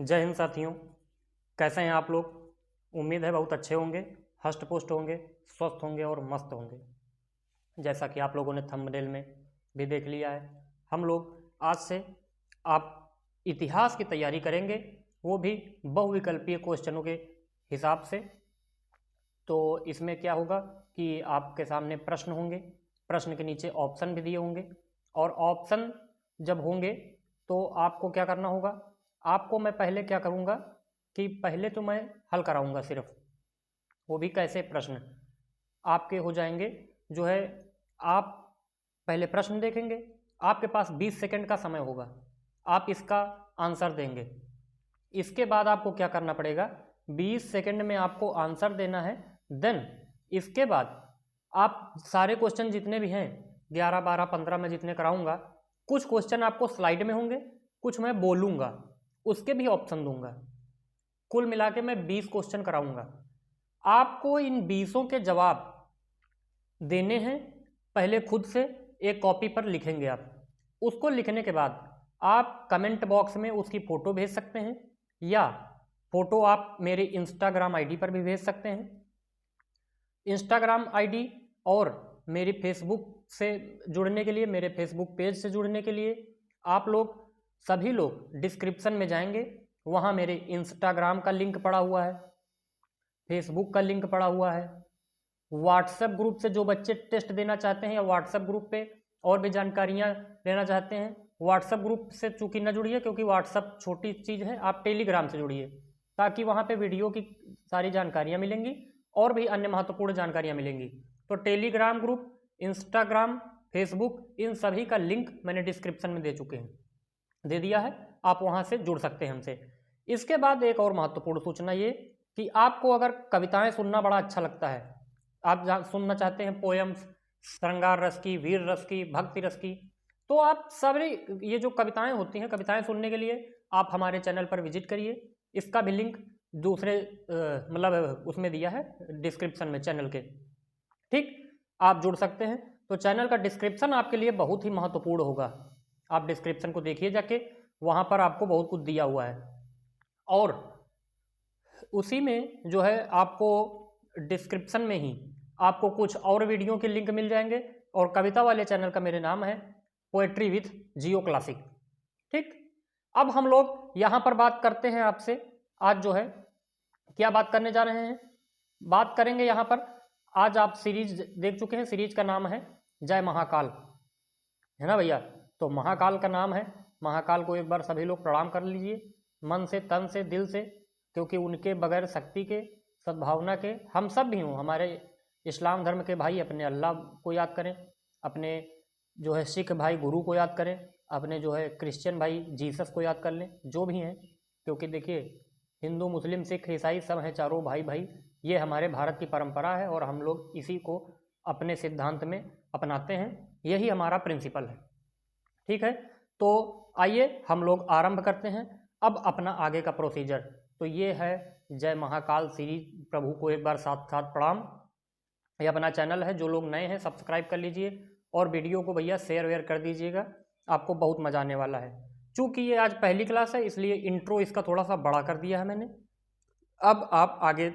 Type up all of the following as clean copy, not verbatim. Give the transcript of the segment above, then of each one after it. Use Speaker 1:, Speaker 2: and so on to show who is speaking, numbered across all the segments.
Speaker 1: जय हिंद साथियों, कैसे हैं आप लोग। उम्मीद है बहुत अच्छे होंगे, हष्ट पुष्ट होंगे, स्वस्थ होंगे और मस्त होंगे। जैसा कि आप लोगों ने थंबनेल में भी देख लिया है, हम लोग आज से आप इतिहास की तैयारी करेंगे, वो भी बहुविकल्पीय क्वेश्चनों के हिसाब से। तो इसमें क्या होगा कि आपके सामने प्रश्न होंगे, प्रश्न के नीचे ऑप्शन भी दिए होंगे, और ऑप्शन जब होंगे तो आपको क्या करना होगा। आपको मैं पहले क्या करूँगा कि पहले तो मैं हल कराऊँगा सिर्फ, वो भी कैसे प्रश्न आपके हो जाएंगे। जो है आप पहले प्रश्न देखेंगे, आपके पास 20 सेकंड का समय होगा, आप इसका आंसर देंगे। इसके बाद आपको क्या करना पड़ेगा, 20 सेकंड में आपको आंसर देना है। देन इसके बाद आप सारे क्वेश्चन जितने भी हैं 11, 12, 15 में जितने कराऊंगा, कुछ क्वेश्चन आपको स्लाइड में होंगे, कुछ मैं बोलूँगा, उसके भी ऑप्शन दूंगा। कुल मिला के मैं 20 क्वेश्चन कराऊंगा। आपको इन 20 के जवाब देने हैं। पहले खुद से एक कॉपी पर लिखेंगे आप, उसको लिखने के बाद आप कमेंट बॉक्स में उसकी फ़ोटो भेज सकते हैं, या फ़ोटो आप मेरे इंस्टाग्राम आईडी पर भी भेज सकते हैं। इंस्टाग्राम आईडी और मेरी फेसबुक से जुड़ने के लिए, मेरे फेसबुक पेज से जुड़ने के लिए आप लोग सभी लोग डिस्क्रिप्शन में जाएंगे, वहाँ मेरे इंस्टाग्राम का लिंक पड़ा हुआ है, फेसबुक का लिंक पड़ा हुआ है। व्हाट्सएप ग्रुप से जो बच्चे टेस्ट देना चाहते हैं या व्हाट्सएप ग्रुप पे और भी जानकारियाँ लेना चाहते हैं, व्हाट्सएप ग्रुप से चूँकि न जुड़िए क्योंकि व्हाट्सएप छोटी चीज़ है, आप टेलीग्राम से जुड़िए, ताकि वहाँ पे वीडियो की सारी जानकारियाँ मिलेंगी और भी अन्य महत्वपूर्ण जानकारियाँ मिलेंगी। तो टेलीग्राम ग्रुप, इंस्टाग्राम, फेसबुक, इन सभी का लिंक मैंने डिस्क्रिप्शन में दे दिया है, आप वहाँ से जुड़ सकते हैं हमसे। इसके बाद एक और महत्वपूर्ण सूचना ये कि आपको अगर कविताएं सुनना बड़ा अच्छा लगता है, आप सुनना चाहते हैं पोएम्स, श्रृंगार रस की, वीर रस की, भक्ति रस की, तो आप सभी ये जो कविताएं होती हैं, कविताएं सुनने के लिए आप हमारे चैनल पर विजिट करिए। इसका भी लिंक दूसरे मतलब उसमें दिया है डिस्क्रिप्शन में चैनल के, ठीक, आप जुड़ सकते हैं। तो चैनल का डिस्क्रिप्शन आपके लिए बहुत ही महत्वपूर्ण होगा, आप डिस्क्रिप्शन को देखिए जाके, वहाँ पर आपको बहुत कुछ दिया हुआ है। और उसी में जो है आपको डिस्क्रिप्शन में ही आपको कुछ और वीडियो के लिंक मिल जाएंगे, और कविता वाले चैनल का मेरे नाम है पोएट्री विथ जियो क्लासिक, ठीक। अब हम लोग यहाँ पर बात करते हैं आपसे, आज जो है क्या बात करने जा रहे हैं, बात करेंगे यहाँ पर। आज आप सीरीज देख चुके हैं, सीरीज का नाम है जय महाकाल, है ना भैया। तो महाकाल का नाम है, महाकाल को एक बार सभी लोग प्रणाम कर लीजिए, मन से, तन से, दिल से, क्योंकि उनके बगैर शक्ति के, सद्भावना के हम सब भी हों। हमारे इस्लाम धर्म के भाई अपने अल्लाह को याद करें, अपने जो है सिख भाई गुरु को याद करें, अपने जो है क्रिश्चियन भाई जीसस को याद कर लें, जो भी हैं, क्योंकि देखिए हिंदू, मुस्लिम, सिख, ईसाई सब हैं, चारों भाई भाई। ये हमारे भारत की परंपरा है और हम लोग इसी को अपने सिद्धांत में अपनाते हैं, यही हमारा प्रिंसिपल है, ठीक है। तो आइए हम लोग आरंभ करते हैं अब अपना आगे का प्रोसीजर। तो ये है जय महाकाल सीरीज, प्रभु को एक बार साथ साथ प्रणाम। ये अपना चैनल है, जो लोग नए हैं सब्सक्राइब कर लीजिए, और वीडियो को भैया शेयर वेयर कर दीजिएगा, आपको बहुत मजा आने वाला है। चूँकि ये आज पहली क्लास है इसलिए इंट्रो इसका थोड़ा सा बड़ा कर दिया है मैंने। अब आप आगे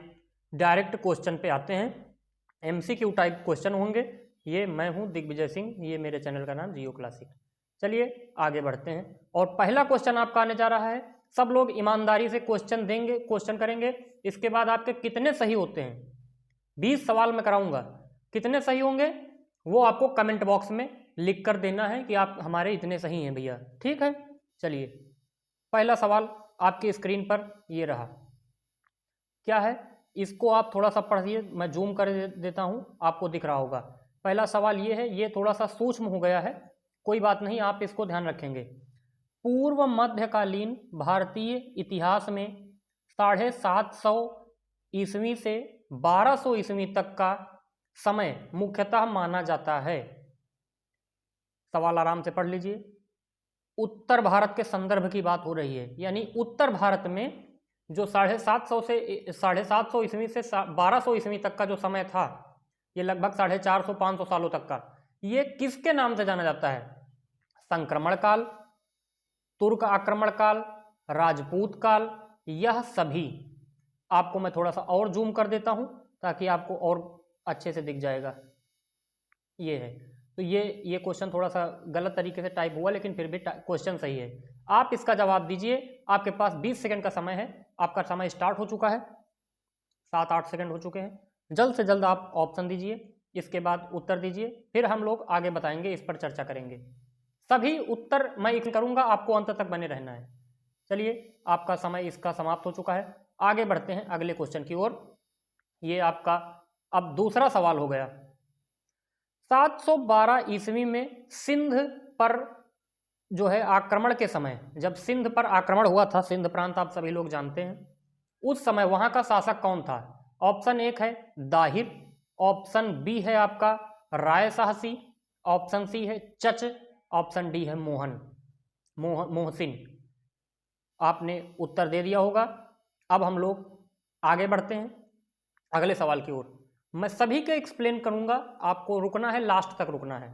Speaker 1: डायरेक्ट क्वेश्चन पे आते हैं, MCQ टाइप क्वेश्चन होंगे। ये मैं हूँ दिग्विजय सिंह, ये मेरे चैनल का नाम जियो क्लासिक। चलिए आगे बढ़ते हैं, और पहला क्वेश्चन आपका आने जा रहा है। सब लोग ईमानदारी से क्वेश्चन देंगे, क्वेश्चन करेंगे। इसके बाद आपके कितने सही होते हैं, 20 सवाल मैं कराऊंगा, कितने सही होंगे वो आपको कमेंट बॉक्स में लिख कर देना है कि आप हमारे इतने सही हैं भैया, ठीक है। चलिए पहला सवाल आपकी स्क्रीन पर ये रहा, क्या है, इसको आप थोड़ा सा पढ़िए, मैं जूम कर देता हूँ, आपको दिख रहा होगा। पहला सवाल ये है, ये थोड़ा सा सूक्ष्म हो गया है, कोई बात नहीं, आप इसको ध्यान रखेंगे। पूर्व मध्यकालीन भारतीय इतिहास में 750 ईस्वी से 1200 ईस्वी तक का समय मुख्यतः माना जाता है। सवाल आराम से पढ़ लीजिए। उत्तर भारत के संदर्भ की बात हो रही है, यानी उत्तर भारत में जो 750 से 750 ईस्वी से 1200 ईस्वी तक का जो समय था, ये लगभग 450-500 सालों तक का, ये किसके नाम से जाना जाता है? संक्रमण काल, तुर्क आक्रमण काल, राजपूत काल, यह सभी आपको मैं थोड़ा सा और जूम कर देता हूं ताकि आपको और अच्छे से दिख जाएगा। ये है, तो ये क्वेश्चन थोड़ा सा गलत तरीके से टाइप हुआ, लेकिन फिर भी क्वेश्चन सही है। आप इसका जवाब दीजिए। आपके पास 20 सेकंड का समय है। आपका समय स्टार्ट हो चुका है, 7-8 सेकंड हो चुके हैं। जल्द से जल्द आप ऑप्शन दीजिए, इसके बाद उत्तर दीजिए, फिर हम लोग आगे बताएंगे, इस पर चर्चा करेंगे। सभी उत्तर मैं एक करूंगा, आपको अंत तक बने रहना है। चलिए, आपका समय इसका समाप्त हो चुका है। आगे बढ़ते हैं अगले क्वेश्चन की ओर। ये आपका अब दूसरा सवाल हो गया। 712 ईस्वी में सिंध पर जो है आक्रमण के समय, जब सिंध पर आक्रमण हुआ था, सिंध प्रांत आप सभी लोग जानते हैं, उस समय वहां का शासक कौन था? ऑप्शन 1 है दाहिर, ऑप्शन बी है आपका राय साहसी, ऑप्शन सी है चच, ऑप्शन डी है मोहसिन। आपने उत्तर दे दिया होगा। अब हम लोग आगे बढ़ते हैं अगले सवाल की ओर। मैं सभी को एक्सप्लेन करूंगा, आपको रुकना है, लास्ट तक रुकना है,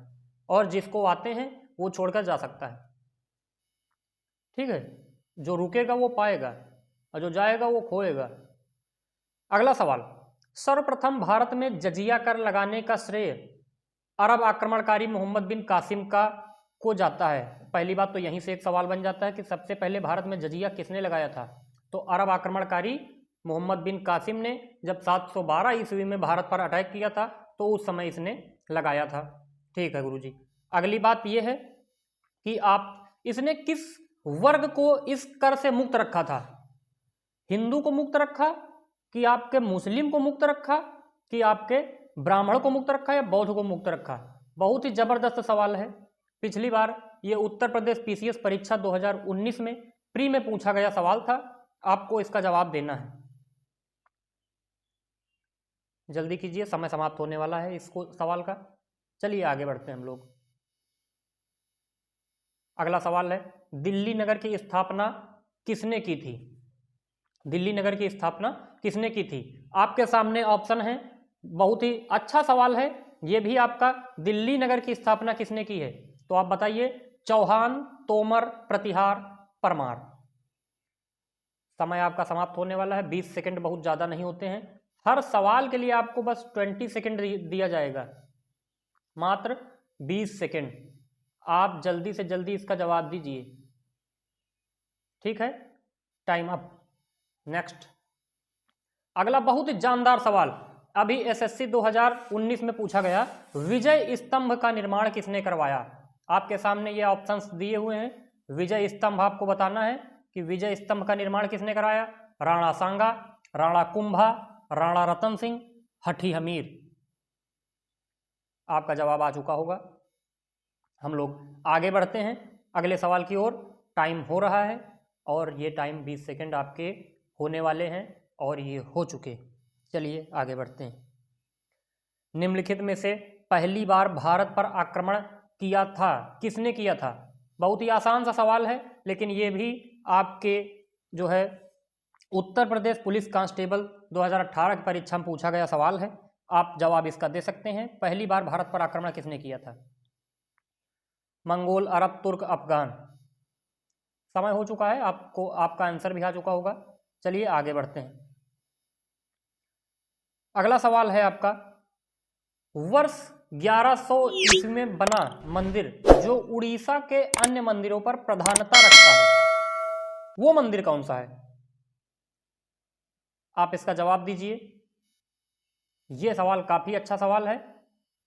Speaker 1: और जिसको आते हैं वो छोड़कर जा सकता है। ठीक है, जो रुकेगा वो पाएगा और जो जाएगा वो खोएगा। अगला सवाल, सर्वप्रथम भारत में जजिया कर लगाने का श्रेय अरब आक्रमणकारी मोहम्मद बिन कासिम को जाता है। पहली बात तो यहीं से एक सवाल बन जाता है कि सबसे पहले भारत में जजिया किसने लगाया था? तो अरब आक्रमणकारी मोहम्मद बिन कासिम ने जब 712 ईस्वी में भारत पर अटैक किया था तो उस समय इसने लगाया था। ठीक है गुरुजी। अगली बात यह है कि इसने किस वर्ग को इस कर से मुक्त रखा था? हिंदू को मुक्त रखा, कि आपके मुस्लिम को मुक्त रखा, कि आपके ब्राह्मण को मुक्त रखा, या बौद्ध को मुक्त रखा? बहुत ही जबरदस्त सवाल है। पिछली बार ये उत्तर प्रदेश पीसीएस परीक्षा 2019 में प्री में पूछा गया सवाल था। आपको इसका जवाब देना है। जल्दी कीजिए, समय समाप्त होने वाला है इसको सवाल का। चलिए आगे बढ़ते हैं हम लोग। अगला सवाल है, दिल्ली नगर की स्थापना किसने की थी? दिल्ली नगर की स्थापना किसने की थी? आपके सामने ऑप्शन है। बहुत ही अच्छा सवाल है ये भी आपका। दिल्ली नगर की स्थापना किसने की है? तो आप बताइए। चौहान, तोमर, प्रतिहार, परमार। समय आपका समाप्त होने वाला है। 20 सेकंड बहुत ज़्यादा नहीं होते हैं। हर सवाल के लिए आपको बस 20 सेकंड दिया जाएगा, मात्र 20 सेकंड। आप जल्दी से जल्दी इसका जवाब दीजिए। ठीक है, टाइम अप। नेक्स्ट, अगला बहुत ही जानदार सवाल, अभी एसएससी 2019 में पूछा गया। विजय स्तंभ का निर्माण किसने करवाया? आपके सामने ये ऑप्शंस दिए हुए हैं। विजय स्तंभ आपको बताना है कि विजय स्तंभ का निर्माण किसने कराया। राणा सांगा, राणा कुंभा, राणा रतन सिंह, हठी हमीर। आपका जवाब आ चुका होगा। हम लोग आगे बढ़ते हैं अगले सवाल की ओर। टाइम हो रहा है और ये टाइम 20 सेकंड आपके होने वाले हैं और ये हो चुके। चलिए आगे बढ़ते हैं। निम्नलिखित में से पहली बार भारत पर आक्रमण किया था किसने किया था? बहुत ही आसान सा सवाल है, लेकिन ये भी आपके जो है उत्तर प्रदेश पुलिस कांस्टेबल 2018 की परीक्षा में पूछा गया सवाल है। आप जवाब इसका दे सकते हैं। पहली बार भारत पर आक्रमण किसने किया था? मंगोल, अरब, तुर्क, अफगान। समय हो चुका है, आपको आपका आंसर भी आ चुका होगा। चलिए आगे बढ़ते हैं। अगला सवाल है आपका, वर्ष 1100 ईस्वी में बना मंदिर जो उड़ीसा के अन्य मंदिरों पर प्रधानता रखता है, वो मंदिर कौन सा है? आप इसका जवाब दीजिए। यह सवाल काफी अच्छा सवाल है।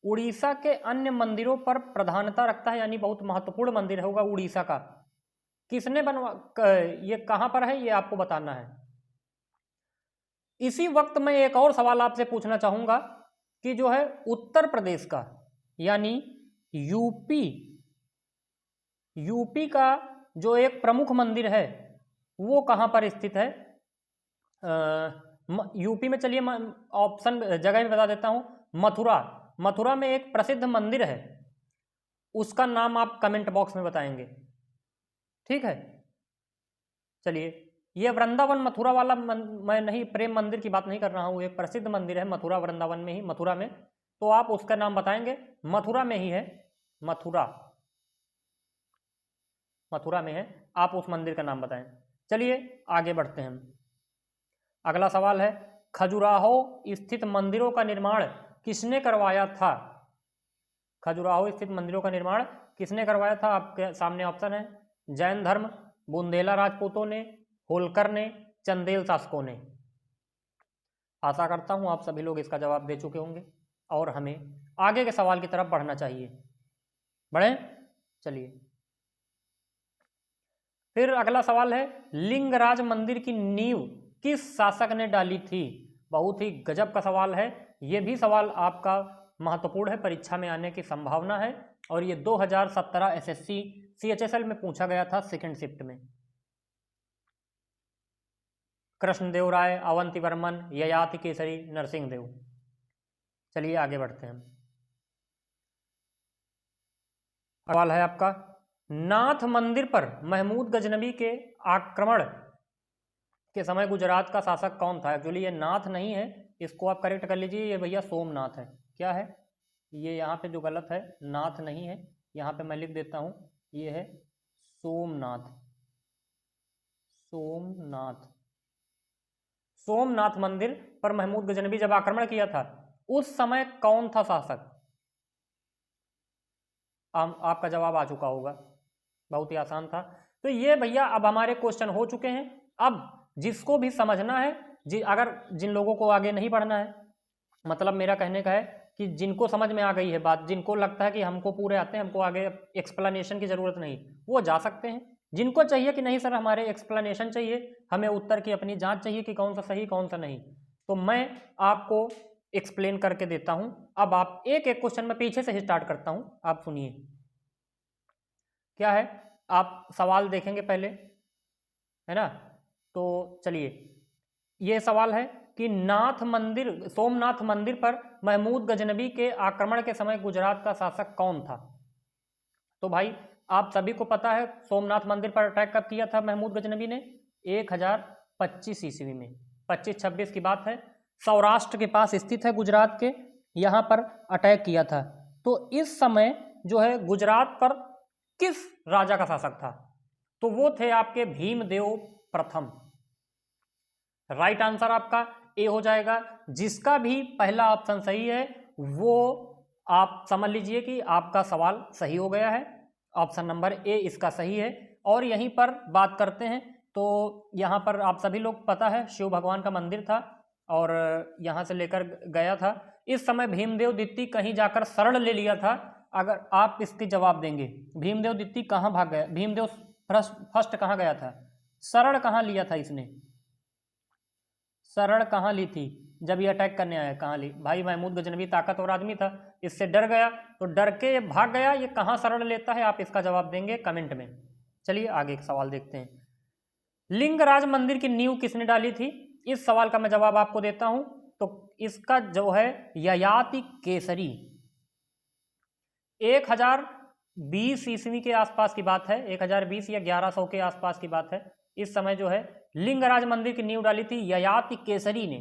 Speaker 1: उड़ीसा के अन्य मंदिरों पर प्रधानता रखता है, यानी बहुत महत्वपूर्ण मंदिर होगा उड़ीसा का। किसने ये कहां पर है ये आपको बताना है। इसी वक्त मैं एक और सवाल आपसे पूछना चाहूंगा कि जो है उत्तर प्रदेश का यानी यूपी का जो एक प्रमुख मंदिर है वो कहां पर स्थित है? यूपी में, चलिए ऑप्शन जगह में बता देता हूं। मथुरा में एक प्रसिद्ध मंदिर है, उसका नाम आप कमेंट बॉक्स में बताएंगे। ठीक है, चलिए। ये वृंदावन मथुरा वाला मैं नहीं, प्रेम मंदिर की बात नहीं कर रहा हूँ। एक प्रसिद्ध मंदिर है मथुरा, वृंदावन में ही, मथुरा में। तो आप उसका नाम बताएंगे। मथुरा में ही है, मथुरा में है। आप उस मंदिर का नाम बताएं। चलिए आगे बढ़ते हैं हम। अगला सवाल है, खजुराहो स्थित मंदिरों का निर्माण किसने करवाया था? खजुराहो स्थित मंदिरों का निर्माण किसने करवाया था? आपके सामने ऑप्शन है, जैन धर्म, बुंदेला राजपूतों ने, होलकर ने, चंदेल शासकों ने। आशा करता हूं आप सभी लोग इसका जवाब दे चुके होंगे और हमें आगे के सवाल की तरफ बढ़ना चाहिए। बढ़े, चलिए। फिर अगला सवाल है, लिंगराज मंदिर की नींव किस शासक ने डाली थी? बहुत ही गजब का सवाल है। यह भी सवाल आपका महत्वपूर्ण है, परीक्षा में आने की संभावना है और ये 2017 एसएससी सीएचएसएल में पूछा गया था सेकंड शिफ्ट में। कृष्णदेव राय, अवंती वर्मन, ययाति केसरी, नरसिंह देव। चलिए आगे बढ़ते हैं। सवाल है आपका, नाथ मंदिर पर महमूद गजनबी के आक्रमण के समय गुजरात का शासक कौन था? एक्चुअली ये नाथ नहीं है, इसको आप करेक्ट कर लीजिए, ये भैया सोमनाथ है। क्या है ये? यहाँ पे जो गलत है, नाथ नहीं है, यहाँ पे मैं लिख देता हूँ, ये है सोमनाथ। सोमनाथ, सोमनाथ मंदिर पर महमूद गजनबी जब आक्रमण किया था उस समय कौन था शासक? आपका जवाब आ चुका होगा, बहुत ही आसान था। तो ये भैया अब हमारे क्वेश्चन हो चुके हैं। अब जिसको भी समझना है, अगर जिन लोगों को आगे नहीं पढ़ना है, मतलब मेरा कहने का है कि जिनको समझ में आ गई है बात, जिनको लगता है कि हमको पूरे आते हैं, हमको आगे एक्सप्लेनेशन की ज़रूरत नहीं, वो जा सकते हैं। जिनको चाहिए कि नहीं सर हमारे एक्सप्लेनेशन चाहिए, हमें उत्तर की अपनी जांच चाहिए कि कौन सा सही कौन सा नहीं, तो मैं आपको एक्सप्लेन करके देता हूं। अब आप एक एक क्वेश्चन में पीछे से ही स्टार्ट करता हूं, आप सुनिए क्या है। आप सवाल देखेंगे पहले, है ना? तो चलिए, ये सवाल है कि नाथ मंदिर, सोमनाथ मंदिर पर महमूद गजनबी के आक्रमण के समय गुजरात का शासक कौन था? तो भाई आप सभी को पता है सोमनाथ मंदिर पर अटैक कब किया था महमूद गजनबी ने? 1025 ईस्वी में, 25-26 की बात है। सौराष्ट्र के पास स्थित है गुजरात के, यहाँ पर अटैक किया था। तो इस समय जो है गुजरात पर किस राजा का शासक था? तो वो थे आपके भीमदेव प्रथम। राइट आंसर आपका ए हो जाएगा। जिसका भी पहला ऑप्शन सही है वो आप समझ लीजिए कि आपका सवाल सही हो गया है। ऑप्शन नंबर ए इसका सही है। और यहीं पर बात करते हैं तो यहाँ पर आप सभी लोग पता है शिव भगवान का मंदिर था और यहाँ से लेकर गया था। इस समय भीमदेव द्वितीय कहीं जाकर शरण ले लिया था। अगर आप इसके जवाब देंगे, भीमदेव द्वितीय कहाँ भाग गया? भीमदेव फर्स्ट कहाँ गया था? शरण कहाँ लिया था इसने? शरण कहाँ ली थी जब ये अटैक करने आया? कहाँ ली? भाई महमूद गजनबी ताकतवर आदमी था, इससे डर गया, तो डर के ये भाग गया। ये कहाँ शरण लेता है? आप इसका जवाब देंगे कमेंट में। चलिए आगे एक सवाल देखते हैं। लिंगराज मंदिर की नींव किसने डाली थी? इस सवाल का मैं जवाब आपको देता हूं। तो इसका जो है ययाति केसरी। 1020 ईस्वी के आसपास की बात है, 1020 या 1100 के आसपास की बात है। इस समय जो है लिंगराज मंदिर की नींव डाली थी ययाति केसरी ने।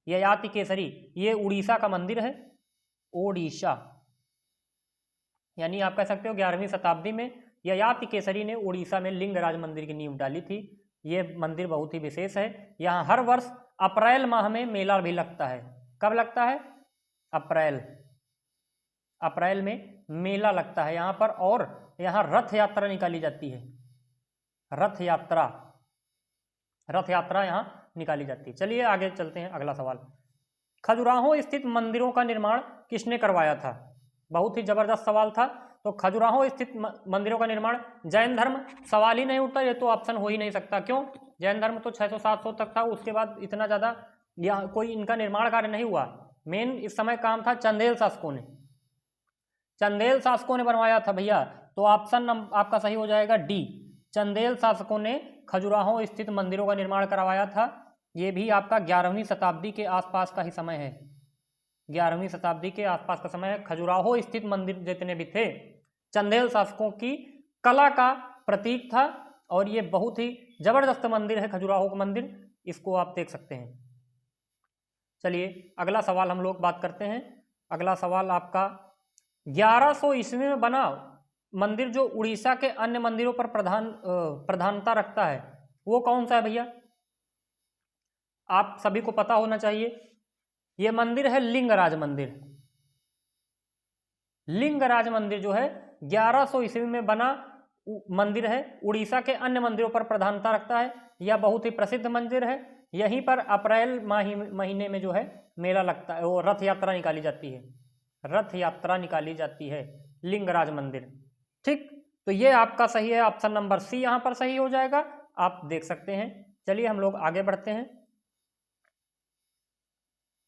Speaker 1: ययाति केसरी ये उड़ीसा का मंदिर है, ओडिशा, यानी आप कह सकते हो 11वीं शताब्दी में ययाति केसरी ने उड़ीसा में लिंगराज मंदिर की नींव डाली थी। ये मंदिर बहुत ही विशेष है। यहाँ हर वर्ष अप्रैल माह में मेला भी लगता है। कब लगता है? अप्रैल में मेला लगता है यहाँ पर, और यहाँ रथ यात्रा निकाली जाती है। रथ यात्रा यहाँ निकाली जाती है। चलिए आगे चलते हैं, अगला सवाल। खजुराहो स्थित मंदिरों का निर्माण किसने करवाया था? बहुत ही जबरदस्त सवाल था। तो खजुराहो स्थित मंदिरों का निर्माण, जैन धर्म सवाल ही नहीं उठता, ये तो ऑप्शन हो ही नहीं सकता। क्यों? जैन धर्म तो 600-700 तक था, उसके बाद इतना ज़्यादा यहाँ कोई इनका निर्माण कार्य नहीं हुआ। मेन इस समय काम था चंदेल शासकों ने, चंदेल शासकों ने बनवाया था भैया। तो ऑप्शन आपका सही हो जाएगा डी, चंदेल शासकों ने खजुराहो स्थित मंदिरों का निर्माण करवाया था। ये भी आपका 11वीं शताब्दी के आसपास का ही समय है, 11वीं शताब्दी के आसपास का समय है। खजुराहो स्थित मंदिर जितने भी थे चंदेल शासकों की कला का प्रतीक था, और ये बहुत ही जबरदस्त मंदिर है खजुराहो का मंदिर, इसको आप देख सकते हैं। चलिए अगला सवाल हम लोग बात करते हैं। अगला सवाल आपका 1100 ईस्वी में बना मंदिर जो उड़ीसा के अन्य मंदिरों पर प्रधानता रखता है, वो कौन सा है भैया, आप सभी को पता होना चाहिए। ये मंदिर है लिंगराज मंदिर। लिंगराज मंदिर जो है 1100 ईस्वी में बना मंदिर है, उड़ीसा के अन्य मंदिरों पर प्रधानता रखता है। यह बहुत ही प्रसिद्ध मंदिर है। यहीं पर अप्रैल महीने में जो है मेला लगता है, वो रथ यात्रा निकाली जाती है, रथ यात्रा निकाली जाती है लिंगराज मंदिर। ठीक, तो ये आपका सही है, ऑप्शन नंबर सी यहाँ पर सही हो जाएगा, आप देख सकते हैं। चलिए हम लोग आगे बढ़ते हैं।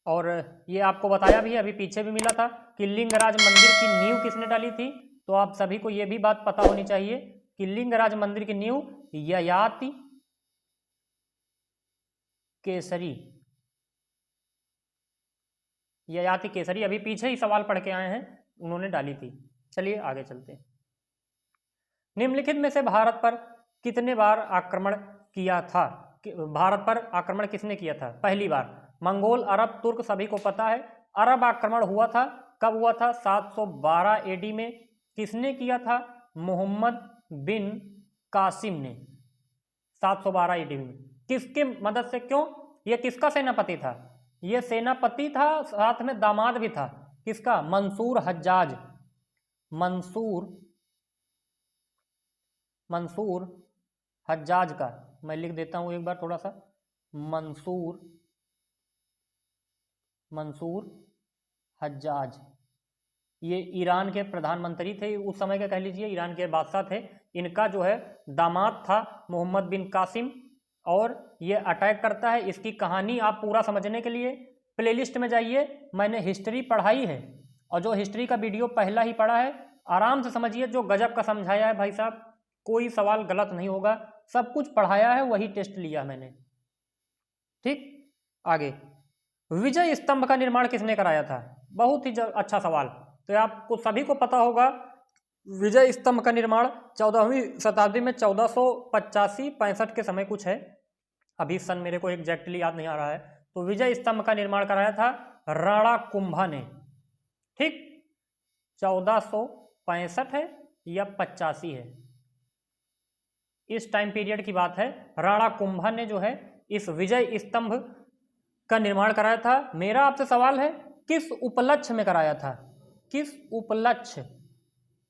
Speaker 1: और ये आपको बताया भी है, अभी पीछे भी मिला था कि लिंगराज मंदिर की नींव किसने डाली थी। तो आप सभी को ये भी बात पता होनी चाहिए कि लिंगराज मंदिर की नींव ययाति केसरी, ययाति केसरी, अभी पीछे ही सवाल पढ़ के आए हैं, उन्होंने डाली थी। चलिए आगे चलते हैं। निम्नलिखित में से भारत पर कितने बार आक्रमण किया था, भारत पर आक्रमण किसने किया था। पहली बार मंगोल, अरब, तुर्क, सभी को पता है। अरब आक्रमण हुआ था, कब हुआ था, 712 एडी में। किसने किया था, मोहम्मद बिन कासिम ने, 712 एडी में। किसके मदद से, क्यों, यह किसका सेनापति था, यह सेनापति था, साथ में दामाद भी था, किसका, मंसूर हज्जाज, मंसूर हज्जाज का। मैं लिख देता हूं एक बार थोड़ा सा, मंसूर हज्जाज। ये ईरान के प्रधानमंत्री थे उस समय के, कह लीजिए ईरान के बादशाह थे। इनका जो है दामाद था मोहम्मद बिन कासिम, और ये अटैक करता है। इसकी कहानी आप पूरा समझने के लिए प्लेलिस्ट में जाइए, मैंने हिस्ट्री पढ़ाई है, और जो हिस्ट्री का वीडियो पहला ही पढ़ा है, आराम से समझिए, जो गजब का समझाया है भाई साहब, कोई सवाल गलत नहीं होगा, सब कुछ पढ़ाया है, वही टेस्ट लिया मैंने। ठीक, आगे, विजय स्तंभ का निर्माण किसने कराया था, बहुत ही अच्छा सवाल। तो आपको सभी को पता होगा विजय स्तंभ का निर्माण 14वीं शताब्दी में 1485-65 के समय कुछ है, अभी सन मेरे को एग्जैक्टली याद नहीं आ रहा है। तो विजय स्तंभ का निर्माण कराया था राणा कुंभा ने। ठीक, 1465 है या 85 है, इस टाइम पीरियड की बात है। राणा कुंभा ने जो है इस विजय स्तंभ का निर्माण कराया था। मेरा आपसे सवाल है, किस उपलक्ष्य में कराया था, किस उपलक्ष्य,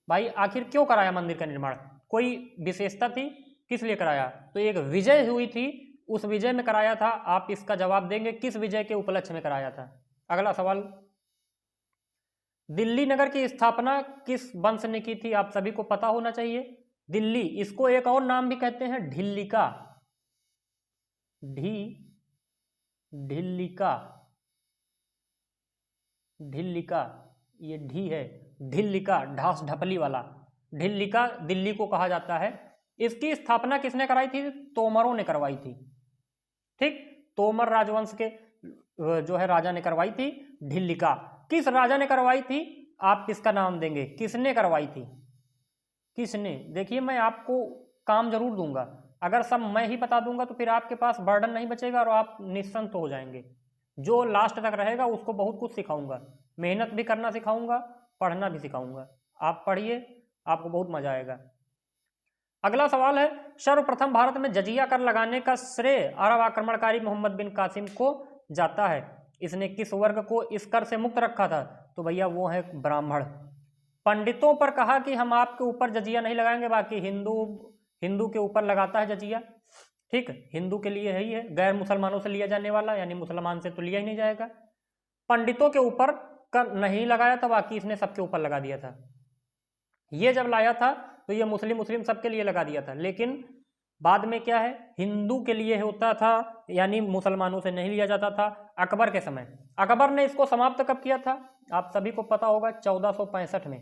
Speaker 1: भाई आखिर क्यों कराया मंदिर का निर्माण, कोई विशेषता थी, किस लिए कराया। तो एक विजय हुई थी, उस विजय में कराया था। आप इसका जवाब देंगे किस विजय के उपलक्ष्य में कराया था। अगला सवाल, दिल्ली नगर की स्थापना किस वंश ने की थी, आप सभी को पता होना चाहिए। दिल्ली, इसको एक और नाम भी कहते हैं ढिल्लिका, ढिल्लिका, ये ढी है, ढिल्लिका, ढास ढपली वाला, ढिल्लिका दिल्ली को कहा जाता है। इसकी स्थापना किसने कराई थी, तोमरों ने करवाई थी। ठीक, तोमर राजवंश के जो है राजा ने करवाई थी ढिल्लिका। किस राजा ने करवाई थी, आप किसका नाम देंगे, किसने करवाई थी, किसने। देखिए मैं आपको काम जरूर दूंगा, अगर सब मैं ही बता दूंगा तो फिर आपके पास बर्डन नहीं बचेगा और आप निश्चिंत हो जाएंगे। जो लास्ट तक रहेगा उसको बहुत कुछ सिखाऊंगा, मेहनत भी करना सिखाऊंगा, पढ़ना भी सिखाऊंगा। आप पढ़िए, आपको बहुत मजा आएगा। अगला सवाल है, सर्वप्रथम भारत में जजिया कर लगाने का श्रेय अरब आक्रमणकारी मोहम्मद बिन कासिम को जाता है। इसने किस वर्ग को इस कर से मुक्त रखा था, तो भैया वो है ब्राह्मण। पंडितों पर कहा कि हम आपके ऊपर जजिया नहीं लगाएंगे, बाकी हिंदू के ऊपर लगाता है जजिया। ठीक, हिंदू के लिए ही है, गैर मुसलमानों से लिया जाने वाला, यानी मुसलमान से तो लिया ही नहीं जाएगा। पंडितों के ऊपर कर नहीं लगाया था, बाकी इसने सबके ऊपर लगा दिया था। ये जब लाया था तो ये मुस्लिम सबके लिए लगा दिया था, लेकिन बाद में क्या है, हिंदू के लिए होता था, यानी मुसलमानों से नहीं लिया जाता था। अकबर के समय, अकबर ने इसको समाप्त कब किया था, आप सभी को पता होगा 1465 में।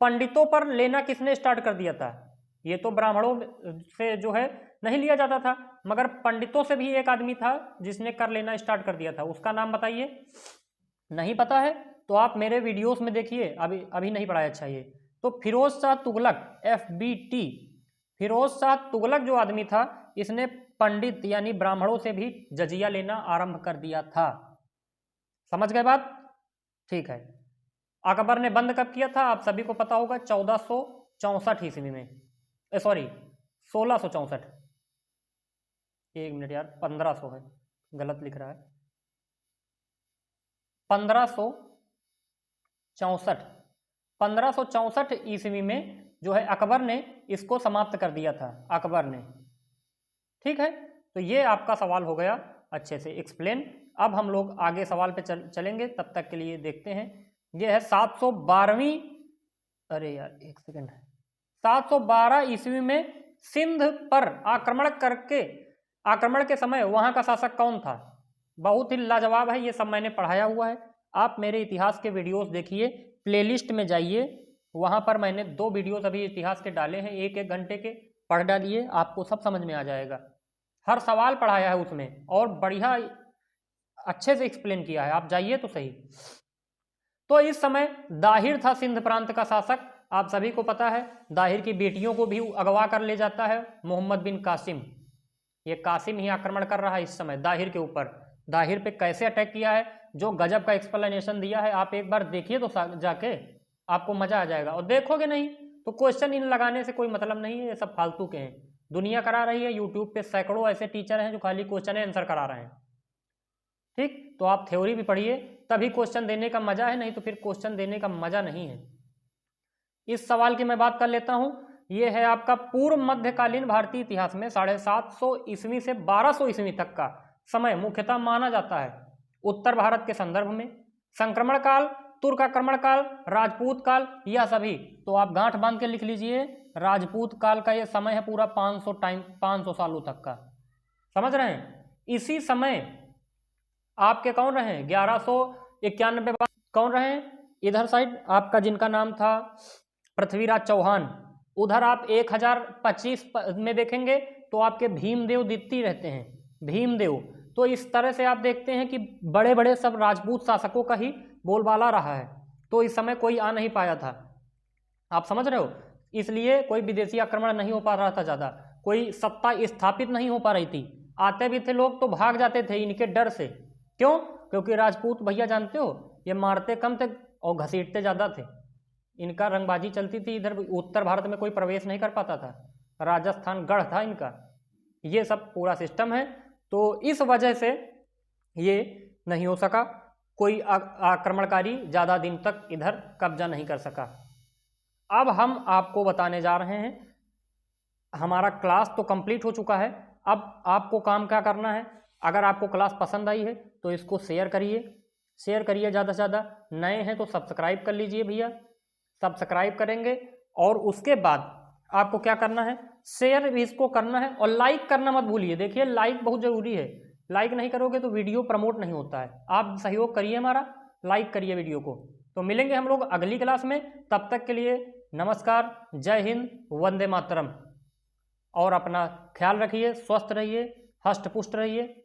Speaker 1: पंडितों पर लेना किसने स्टार्ट कर दिया था, ये तो ब्राह्मणों से जो है नहीं लिया जाता था, मगर पंडितों से भी एक आदमी था जिसने कर लेना स्टार्ट कर दिया था, उसका नाम बताइए। नहीं पता है तो आप मेरे वीडियोस में देखिए, अभी नहीं पढ़ाया। अच्छा, ये तो फिरोज शाह तुगलक, FBT, फिरोज शाह तुगलक जो आदमी था, इसने पंडित यानी ब्राह्मणों से भी जजिया लेना आरंभ कर दिया था। समझ गए बात, ठीक है। अकबर ने बंद कब किया था, आप सभी को पता होगा 1464 ईस्वी में, सॉरी 1664, एक मिनट यार, 1500 है, गलत लिख रहा है, 1564 ईस्वी में जो है अकबर ने इसको समाप्त कर दिया था, अकबर ने। ठीक है, तो ये आपका सवाल हो गया अच्छे से एक्सप्लेन। अब हम लोग आगे सवाल पे चलेंगे, तब तक के लिए देखते हैं। ये है 712वीं, अरे यार एक सेकंड, 712 ईस्वी में सिंध पर आक्रमण के समय वहां का शासक कौन था? बहुत ही लाजवाब है, ये सब मैंने पढ़ाया हुआ है। आप मेरे इतिहास के वीडियोस देखिए, प्लेलिस्ट में जाइए, वहां पर मैंने 2 वीडियोस अभी इतिहास के डाले हैं, 1-1 घंटे के, पढ़ डालिए, आपको सब समझ में आ जाएगा। हर सवाल पढ़ाया है उसमें और बढ़िया अच्छे से एक्सप्लेन किया है, आप जाइए तो सही। तो इस समय दाहिर था सिंध प्रांत का शासक, आप सभी को पता है। दाहिर की बेटियों को भी अगवा कर ले जाता है मोहम्मद बिन कासिम। ये कासिम ही आक्रमण कर रहा है इस समय दाहिर के ऊपर। दाहिर पे कैसे अटैक किया है, जो गजब का एक्सप्लेनेशन दिया है, आप एक बार देखिए तो जाके आपको मजा आ जाएगा। और देखोगे नहीं तो क्वेश्चन इन लगाने से कोई मतलब नहीं है, ये सब फालतू के हैं। दुनिया करा रही है, यूट्यूब पे सैकड़ों ऐसे टीचर हैं जो खाली क्वेश्चन आंसर करा रहे हैं। ठीक, तो आप थ्योरी भी पढ़िए, तभी क्वेश्चन देने का मजा है, नहीं तो फिर क्वेश्चन देने का मजा नहीं है। इस सवाल की मैं बात कर लेता हूं। यह है आपका पूर्व मध्यकालीन भारतीय इतिहास में 750 ईस्वी से 1200 ईस्वी तक का समय मुख्यतः माना जाता है उत्तर भारत के संदर्भ में। संक्रमण काल, तुर्क आक्रमण काल, राजपूत काल, यह सभी। तो आप गांठ बांध के लिख लीजिए, राजपूत काल का यह समय है पूरा 500 सालों तक का, समझ रहे हैं। इसी समय आपके कौन रहे, 1191 कौन रहे इधर साइड आपका, जिनका नाम था पृथ्वीराज चौहान। उधर आप 1025 में देखेंगे तो आपके भीमदेव द्वितीय रहते हैं, भीमदेव। तो इस तरह से आप देखते हैं कि बड़े बड़े सब राजपूत शासकों का ही बोलबाला रहा है। तो इस समय कोई आ नहीं पाया था, आप समझ रहे हो, इसलिए कोई विदेशी आक्रमण नहीं हो पा रहा था, ज़्यादा कोई सत्ता स्थापित नहीं हो पा रही थी। आते भी थे लोग तो भाग जाते थे इनके डर से। क्यों? क्योंकि राजपूत भैया जानते हो, ये मारते कम थे और घसीटते ज़्यादा थे। इनका रंगबाजी चलती थी, इधर उत्तर भारत में कोई प्रवेश नहीं कर पाता था, राजस्थान गढ़ था इनका। ये सब पूरा सिस्टम है, तो इस वजह से ये नहीं हो सका, कोई आक्रमणकारी ज़्यादा दिन तक इधर कब्जा नहीं कर सका। अब हम आपको बताने जा रहे हैं, हमारा क्लास तो कंप्लीट हो चुका है। अब आपको काम क्या करना है, अगर आपको क्लास पसंद आई है तो इसको शेयर करिए ज़्यादा से ज़्यादा। नए हैं तो सब्सक्राइब कर लीजिए भैया, सब्सक्राइब करेंगे। और उसके बाद आपको क्या करना है, शेयर भी इसको करना है और लाइक करना मत भूलिए। देखिए लाइक बहुत ज़रूरी है, लाइक नहीं करोगे तो वीडियो प्रमोट नहीं होता है। आप सहयोग करिए हमारा, लाइक करिए वीडियो को। तो मिलेंगे हम लोग अगली क्लास में, तब तक के लिए नमस्कार, जय हिंद, वंदे मातरम। और अपना ख्याल रखिए, स्वस्थ रहिए, हष्ट पुष्ट रहिए।